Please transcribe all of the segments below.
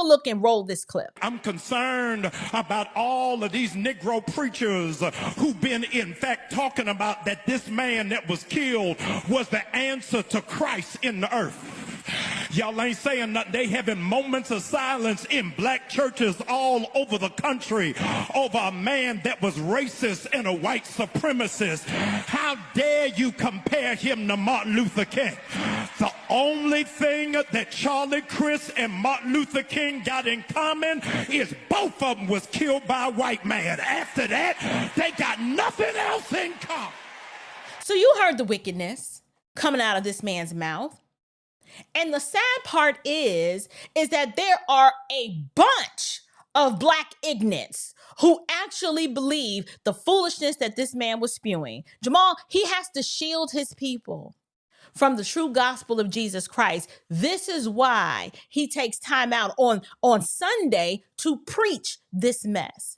a look and roll this clip. I'm concerned about all of these Negro preachers who've been, in fact, talking about that this man that was killed was the answer to Christ in the earth. Y'all ain't saying nothing. They having moments of silence in black churches all over the country over a man that was racist and a white supremacist. How dare you compare him to Martin Luther King? The only thing that Charlie, Chris, and Martin Luther King got in common is both of them was killed by a white man. After that, they got nothing else in common. So you heard the wickedness coming out of this man's mouth. And the sad part is that there are a bunch of black ignorants who actually believe the foolishness that this man was spewing. Jamal, he has to shield his people from the true gospel of Jesus Christ. This is why he takes time out on Sunday to preach this mess.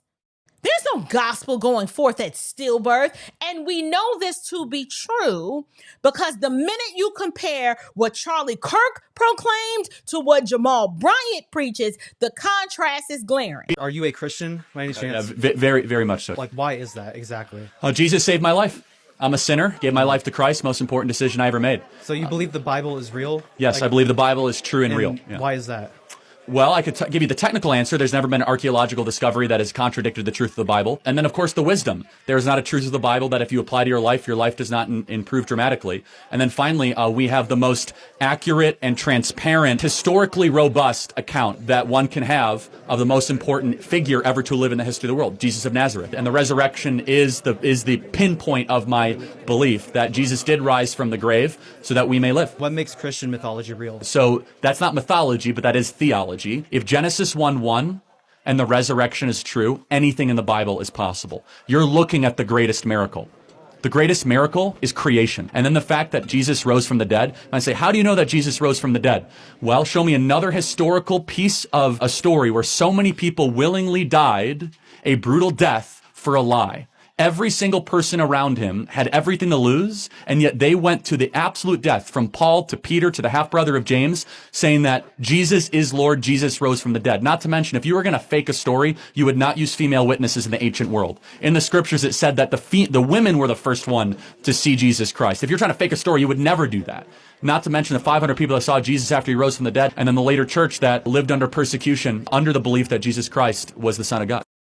There's no gospel going forth at stillbirth. And we know this to be true because the minute you compare what Charlie Kirk proclaimed to what Jamal Bryant preaches, the contrast is glaring. Are you a Christian by any chance? Very, very much so. Like, why is that exactly? Jesus saved my life. I'm a sinner, gave my life to Christ, most important decision I ever made. So you believe the Bible is real? Yes, I believe the Bible is true and real. Yeah. Why is that? Well, I could give you the technical answer. There's never been an archaeological discovery that has contradicted the truth of the Bible. And then, of course, the wisdom. There is not a truth of the Bible that if you apply to your life does not improve dramatically. And then finally, we have the most accurate and transparent, historically robust account that one can have of the most important figure ever to live in the history of the world, Jesus of Nazareth. And the resurrection is the pinpoint of my belief that Jesus did rise from the grave so that we may live. What makes Christian mythology real? So that's not mythology, but that is theology. If Genesis 1:1 and the resurrection is true, anything in the Bible is possible. You're looking at the greatest miracle. The greatest miracle is creation. And then the fact that Jesus rose from the dead. And I say, how do you know that Jesus rose from the dead? Well, show me another historical piece of a story where so many people willingly died a brutal death for a lie. Every single person around him had everything to lose, and yet they went to the absolute death, from Paul to Peter to the half-brother of James, saying that Jesus is Lord, Jesus rose from the dead. Not to mention, if you were going to fake a story, you would not use female witnesses in the ancient world. In the scriptures, it said that the women were the first one to see Jesus Christ. If you're trying to fake a story, you would never do that. Not to mention the 500 people that saw Jesus after he rose from the dead, and then the later church that lived under persecution under the belief that Jesus Christ was the Son of God.